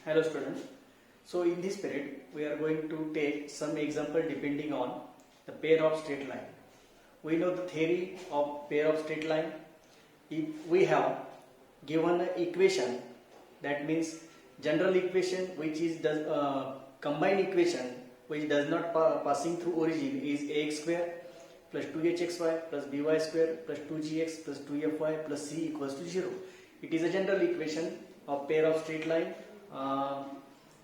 Hello students. So in this period we are going to take some example depending on the pair of straight line. We know the theory of pair of straight line. If we have given an equation, that means general equation which is combined equation which does not passing through origin is ax square plus 2hxy plus by square plus 2gx plus 2fy plus c equals to 0. It is a general equation of pair of straight line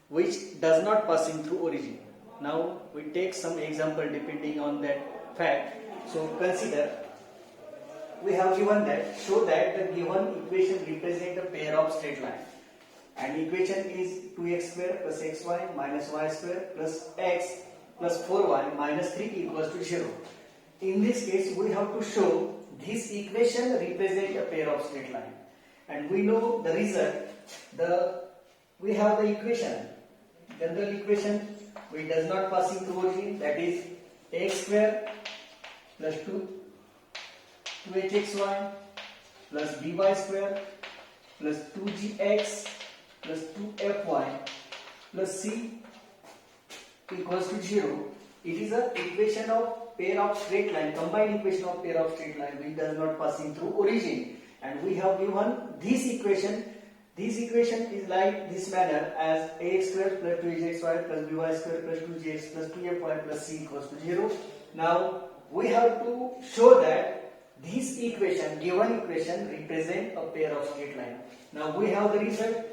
which does not passing through origin. Now we take some example depending on that fact. So consider we have given that, show that the given equation represent a pair of straight line, and equation is 2x square plus xy minus y square plus x plus 4y minus 3 equals to 0. In this case we have to show this equation represent a pair of straight line, and we know the result. We have the equation, general equation which does not passing through origin, that is x square plus 2hxy plus by square plus 2gx plus 2fy plus c equals to 0. It is an equation of pair of straight line, combined equation of pair of straight line which does not passing through origin, and we have given this equation. This equation is like this manner as ax square plus 2hxy plus by square plus 2gx plus 2fy plus c equals to 0. Now we have to show that this equation, given equation, represent a pair of straight line. Now we have the result.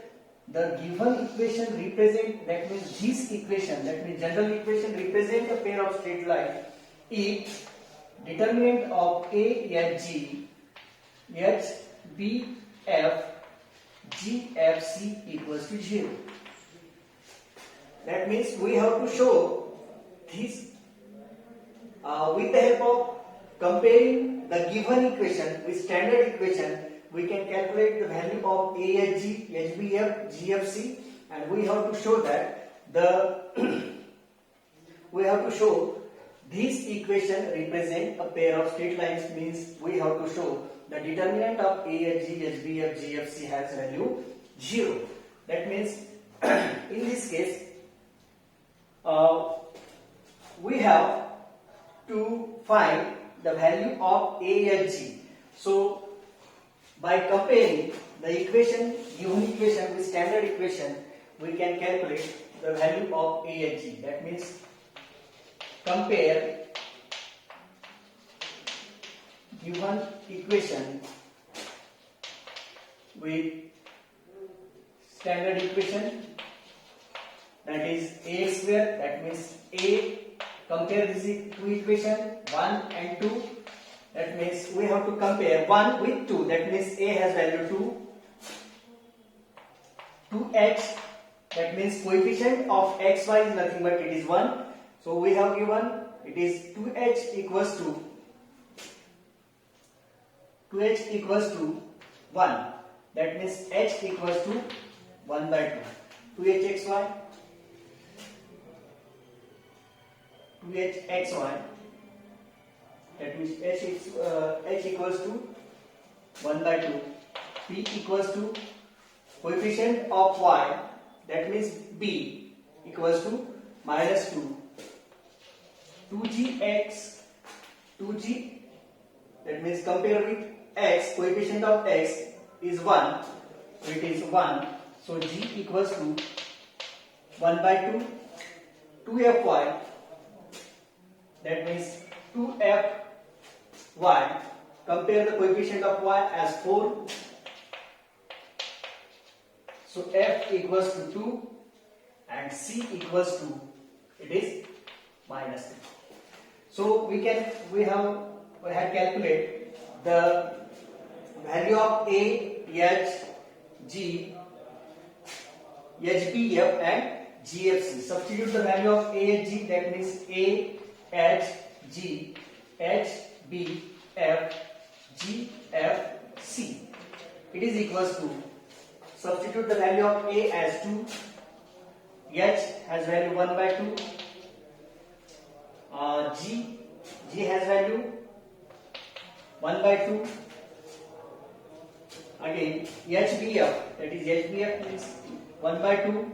The given equation represent, that means this equation, that means general equation represent a pair of straight line if determinant of a h g h b f GFC equals to 0. That means we have to show this with the help of comparing the given equation with standard equation. We can calculate the value of AHG, HBF, GFC, and we have to show that we have to show this equation represent a pair of straight lines, means we have to show the determinant of AHG, HBF, GFC has value 0. That means in this case we have to find the value of AHG. So by comparing the equation, given equation with standard equation, we can calculate the value of AHG. That means compare given equation with standard equation, that is ax square, that means a, compare these two equation 1 and 2, that means we have to compare 1 with 2, that means a has value 2h, that means coefficient of xy is nothing but it is 1, so we have given it is 2h equals to 1, that means h equals to 1 by 2. 2hxy, that means h equals to 1 by 2. P equals to coefficient of y, that means b, equals to minus 2. 2gx, 2g, that means compare with x, coefficient of x is 1, so it is 1, so g equals to 1 by 2. 2fy, that means 2fy, compare the coefficient of y as 4, so f equals to 2 and c equals to, it is minus 3. So we have calculated the value of A, H, G, HBF and GFC. Substitute the value of A, H, G, that means A, H, G, H, B, F, G, F, C. It is equals to, substitute the value of A as 2, H has value 1 by 2, G has value 1 by 2, again HBF, that is HBF means 1 by 2,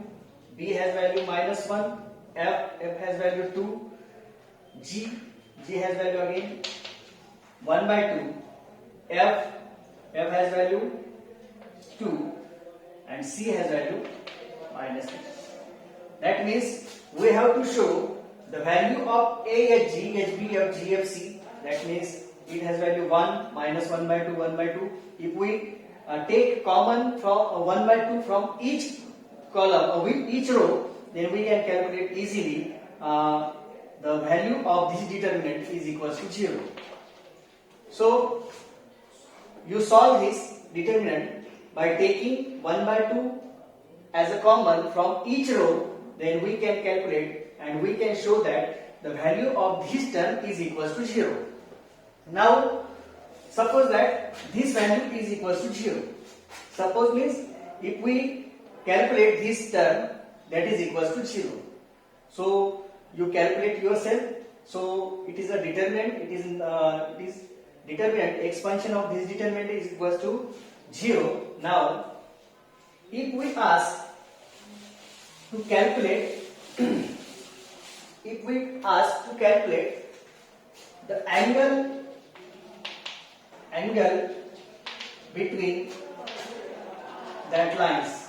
B has value minus 1, F has value 2, G has value again 1 by 2, F has value 2, and C has value minus 1. That means we have to show the value of A, H, G, H, B, F, G, F, C. That means it has value 1, minus 1 by 2, 1 by 2. If we take common from 1 by 2 from each column, with each row, then we can calculate easily the value of this determinant is equals to 0. So you solve this determinant by taking 1 by 2 as a common from each row, then we can calculate and we can show that the value of this term is equals to 0. Now suppose that this value is equals to 0. Suppose means if we calculate this term, that is equals to 0. So you calculate yourself. So it is a determinant. It is determinant. Expansion of this determinant is equals to 0. Now if we ask to calculate if we ask to calculate the angle between that lines,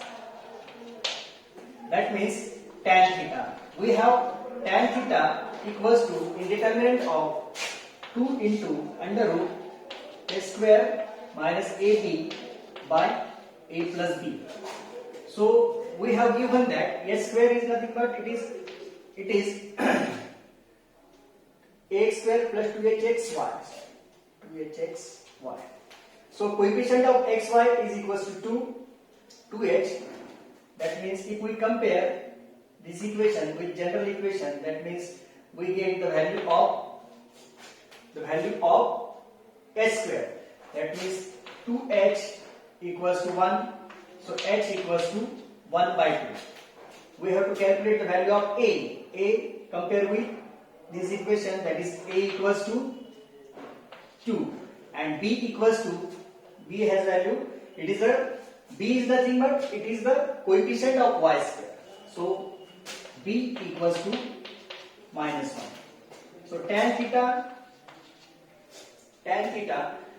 that means tan theta. We have tan theta equals to in determinant of 2 into under root a square minus ab by a plus b. So we have given that a square is nothing but it is ax square plus 2hxy. So coefficient of xy is equals to 2h. That means if we compare this equation with general equation, that means we get the value of h square. That means 2h equals to 1. So h equals to 1 by 2. We have to calculate the value of a. A compare with this equation, that is a equals to 2 and b equals to, b has value, it is a, b is nothing but it is the coefficient of y square. So b equals to minus 1. So tan theta,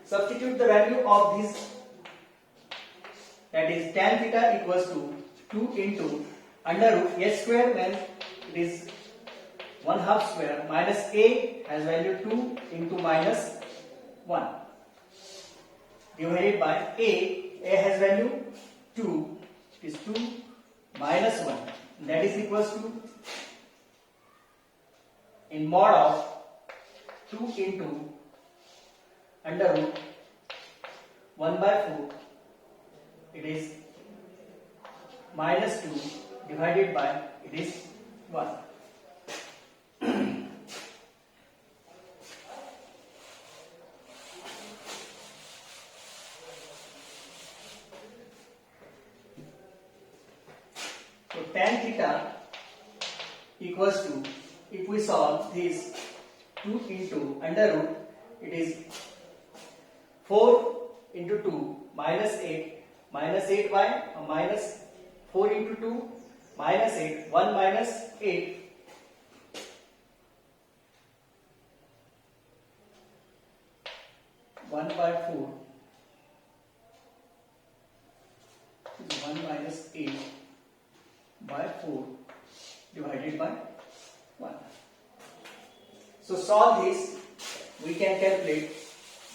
substitute the value of this, that is tan theta equals to 2 into under root h square, then it is 1/2 square minus a has value 2 into minus 1 divided by a has value 2, is 2 minus 1, that is equals to in mod of 2 into under root 1 by 4, it is minus 2 divided by it is 1. So tan theta equals to, if we solve this 2 into under root, it is 4 into 2 minus 8 by minus 4 into 2 minus 8, 1 minus 8, (1 by 4) is 1 minus 8 by 4 divided by 1. So solve this, we can calculate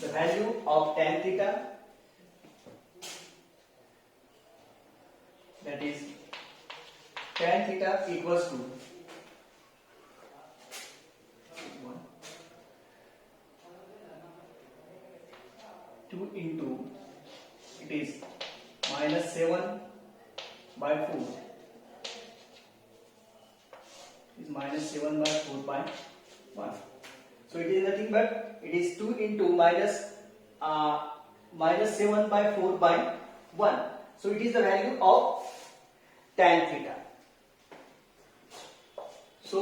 the value of tan theta, that is tan theta equals to 2 into, it is minus 7 by 4, is minus 7 by 4 by 1. So it is nothing but it is 2 into minus 7 by 4 by 1. So it is the value of tan theta. So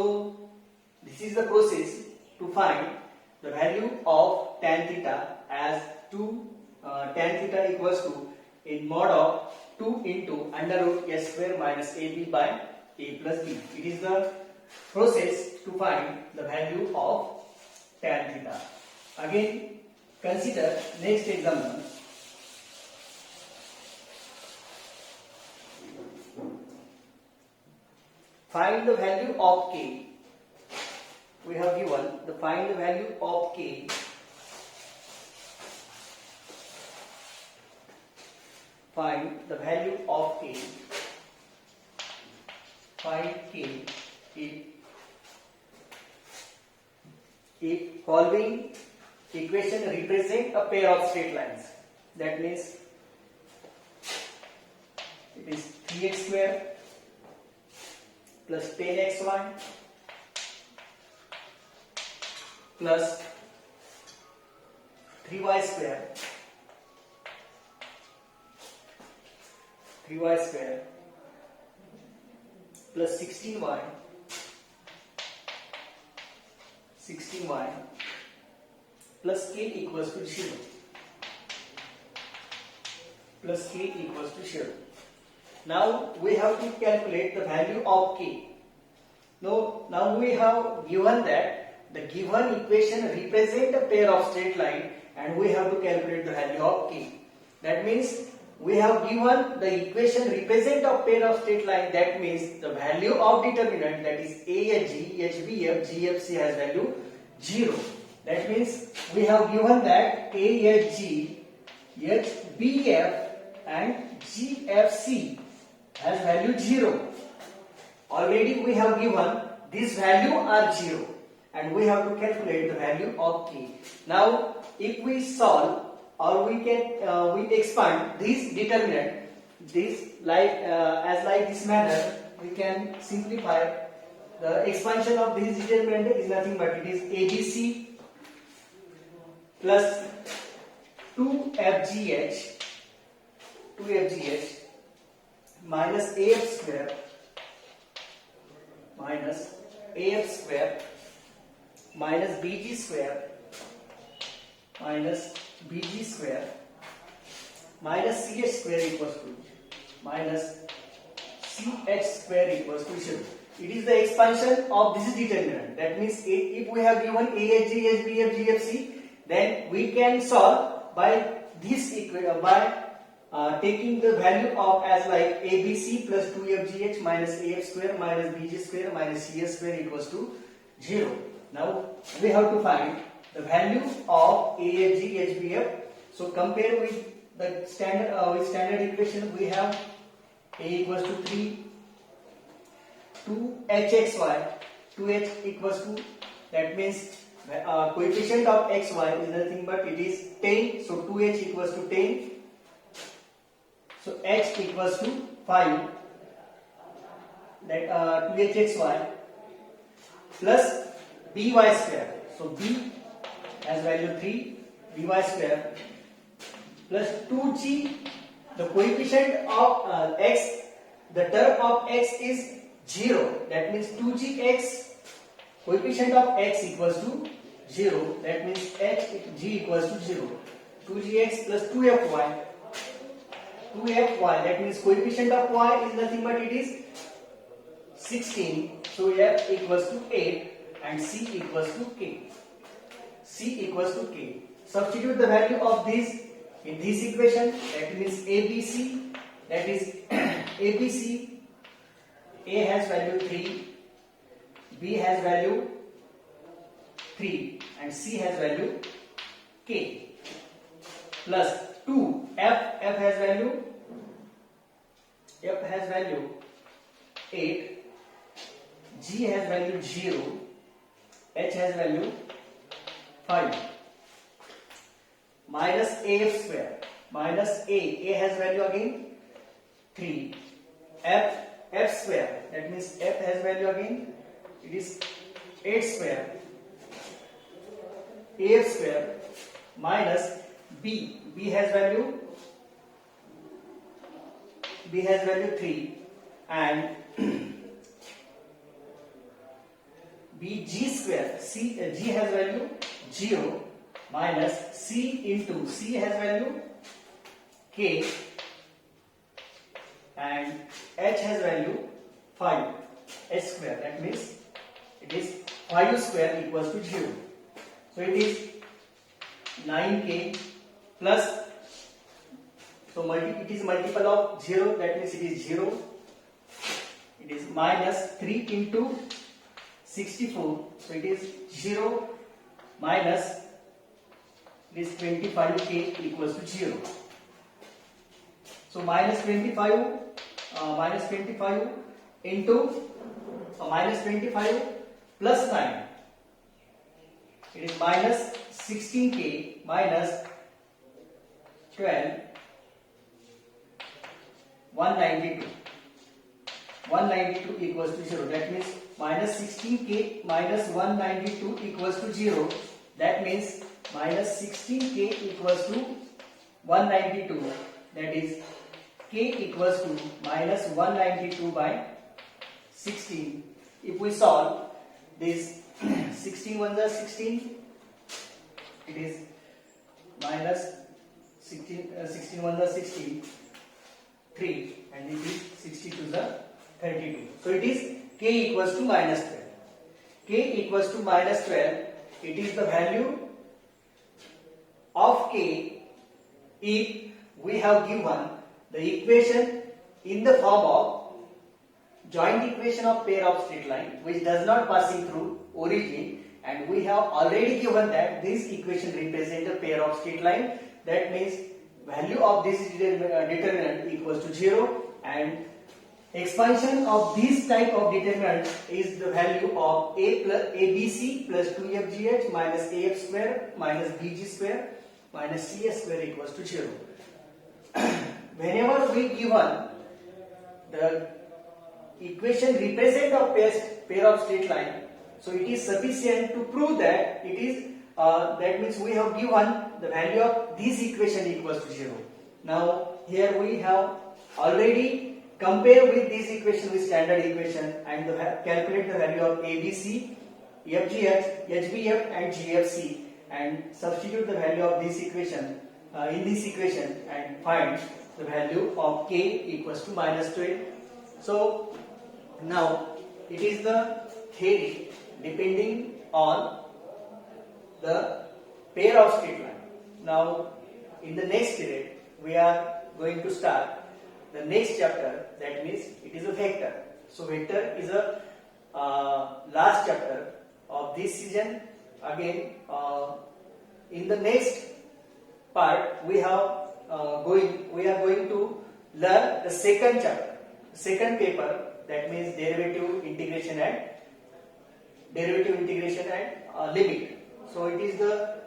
this is the process to find the value of tan theta as 2 tan theta equals to in mod of 2 into under root s square minus ab by a plus b. It is the process to find the value of tan theta. Again, consider next example. Find the value of k. We have given the find the value of k. Find the value of k. Find k if following equation represent a pair of straight lines. That means it is 3x square plus 10xy plus 3y square plus 16y plus k equals to 0. Now we have to calculate the value of k. Now we have given that the given equation represent a pair of straight line and we have to calculate the value of k. That means we have given the equation represent a pair of straight line. That means the value of determinant, that is AHG, HBF, GFC has value 0. That means we have given that AHG, HBF and GFC has value 0. Already we have given this value are 0 and we have to calculate the value of k. Now if we solve or we can we expand this determinant, this as like this manner, we can simplify. The expansion of this determinant is nothing but it is ABC plus 2FGH minus AF square minus BG square minus CH square equals to -0. It is the expansion of this determinant. That means if we have given AHG, HBF, GFC, then we can solve by this taking the value of as like ABC plus 2FGH minus AF square minus BG square minus CS square equals to 0. Now we have to find the value of AHG, HBF. So compare with the standard equation, we have A equals to 3, 2HXY, 2H equals to, that means coefficient of XY is nothing but it is 10, so 2H equals to 10, so H equals to 5, that 2HXY plus BY square, so B has value 3, BY square plus 2G, the coefficient of X, the term of X is 0, that means 2gx, coefficient of x equals to 0, that means g equals to 0, 2gx plus 2fy, that means coefficient of y is nothing but it is 16, so f equals to 8 and c equals to k. Substitute the value of this in this equation, that means ABC, that is ABC, A has value 3, B has value 3 and C has value k, plus 2, F has value 8, G has value 0, H has value 5, minus AF square, minus A has value again 3, F square, that means F has value again, it is 8 square, AF square, minus B has value 3 and BG square, G has value 0 minus C into C has value k and h has value 5, h square, that means it is 5 square equals to 0. So it is 9k plus, so it is multiple of 0, that means it is 0. It is minus 3 into 64, so it is 0 minus, it is 25k equals to 0. So minus 25 into minus 25 plus 9, it is minus 16k minus 12, 192. 192 equals to 0. That means minus 16k minus 192 equals to 0. That means minus 16k equals to 192. That is k equals to minus 192 by 16. If we solve this, 16 ones are 16. It is minus 16 ones are 16. 3, and it is 62 the 32. So it is k equals to minus 12. K equals to minus 12. It is the value of k if we have given the equation in the form of joint equation of pair of straight line which does not passing through origin, and we have already given that this equation represents a pair of straight line. That means value of this determinant equals to 0, and expansion of this type of determinant is the value of ABC plus 2FGH minus AF square minus BG square minus CS square equals to 0. Whenever we given the equation represent a pair of straight line, so it is sufficient to prove that it is that means we have given the value of this equation equals to 0. Now here we have already compare with this equation with standard equation and calculate the value of ABC, FGH, HBF and GFC, and substitute the value of this equation in this equation and find the value of k equals to minus 12. So now it is the theory depending on the pair of straight line. Now in the next period we are going to start the next chapter, that means it is a vector. So vector is a last chapter of this season. Again in the next part we are going to learn the second chapter, second paper, that means derivative integration and limit. So it is the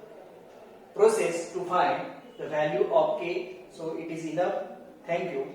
process to find the value of k. So it is enough. Thank you.